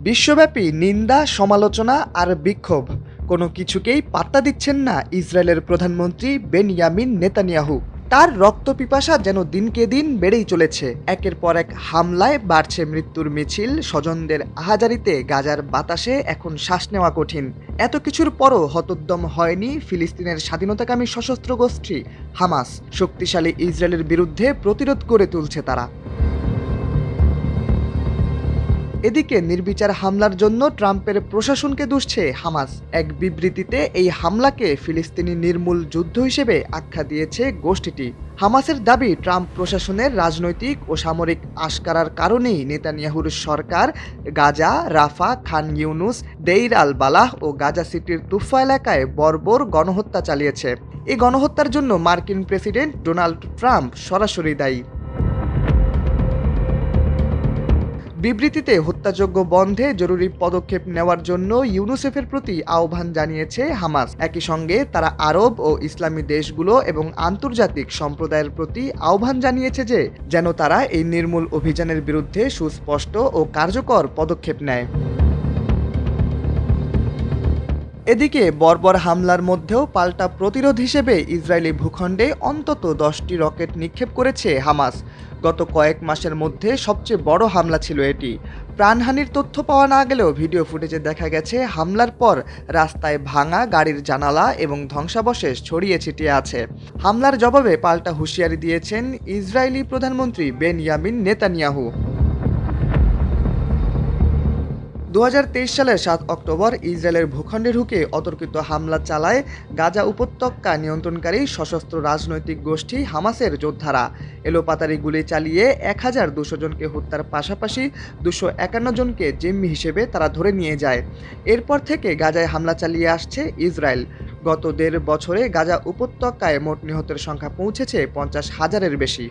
বিশ্বব্যাপী নিন্দা, সমালোচনা আর বিক্ষোভ, কোনো কিছুকেই পাত্তা দিচ্ছেন না ইসরায়েলের প্রধানমন্ত্রী বেনিয়ামিন নেতানিয়াহু। তার রক্তপিপাসা যেন দিনকে দিন বেড়েই চলেছে। একের পর এক হামলায় বাড়ছে মৃত্যুর মিছিল, স্বজনদের আহাজারিতে গাজার বাতাসে এখন শ্বাস নেওয়া কঠিন। এত কিছুর পরও হতোদ্যম হয়নি ফিলিস্তিনের স্বাধীনতাকামী সশস্ত্র গোষ্ঠী হামাস। শক্তিশালী ইসরায়েলের বিরুদ্ধে প্রতিরোধ করে তুলছে তারা। এদিকে নির্বিচার হামলার জন্য ট্রাম্পের প্রশাসনকে দুষছে হামাস। এক বিবৃতিতে এই হামলাকে ফিলিস্তিনি নির্মূল যুদ্ধ হিসেবে আখ্যা দিয়েছে গোষ্ঠীটি। হামাসের দাবি, ট্রাম্প প্রশাসনের রাজনৈতিক ও সামরিক আশকারার কারণেই নেতানিয়াহুর সরকার গাজা, রাফা, খান ইউনুস, দেইর আল বালাহ ও গাজা সিটির তুফা এলাকায় বর্বর গণহত্যা চালিয়েছে। এই গণহত্যার জন্য মার্কিন প্রেসিডেন্ট ডোনাল্ড ট্রাম্প সরাসরি দায়ী। বিবৃতিতে হত্যাযজ্ঞ বন্ধে জরুরি পদক্ষেপ নেওয়ার জন্য ইউনিসেফের প্রতি আহ্বান জানিয়েছে হামাস। একই সঙ্গে তারা আরব ও ইসলামী দেশগুলো এবং আন্তর্জাতিক সম্প্রদায়ের প্রতি আহ্বান জানিয়েছে যে যেন তারা এই নির্মূল অভিযানের বিরুদ্ধে সুস্পষ্ট ও কার্যকর পদক্ষেপ নেয়। এদিকে বর্বর হামলার মধ্যেও পাল্টা প্রতিরোধ হিসেবে ইসরায়েলি ভূখণ্ডে অন্তত 10টি রকেট নিক্ষেপ করেছে হামাস। গত কয়েক মাসের মধ্যে সবচেয়ে বড় হামলা ছিল এটি। প্রাণহানির তথ্য পাওয়া না গেলেও ভিডিও ফুটেজে দেখা গেছে হামলার পর রাস্তায় ভাঙা গাড়ির জানালা এবং ধ্বংসাবশেষ ছড়িয়ে ছিটিয়ে আছে। হামলার জবাবে পাল্টা হুঁশিয়ারি দিয়েছেন ইসরায়েলি প্রধানমন্ত্রী বেনিয়ামিন নেতানিয়াহু। 2023 সালের 7 অক্টোবর ইসরায়েলের ভূখণ্ডে ঢুকে অতর্কিত হামলা চালায় গাজা উপত্যকা নিয়ন্ত্রণকারী সশস্ত্র রাজনৈতিক গোষ্ঠী হামাসের যোদ্ধারা। এলোপাতাড়ি গুলি চালিয়ে 1200 জনকে হত্যার পাশাপাশি 251 জনকে জিম্মি হিসেবে তারা ধরে নিয়ে যায়। এরপর থেকে গাজায় হামলা চালিয়ে আসছে ইসরায়েল। গত 1.5 বছরে গাজা উপত্যকায় মোট নিহতের সংখ্যা পৌঁছেছে 50,000-এর বেশি।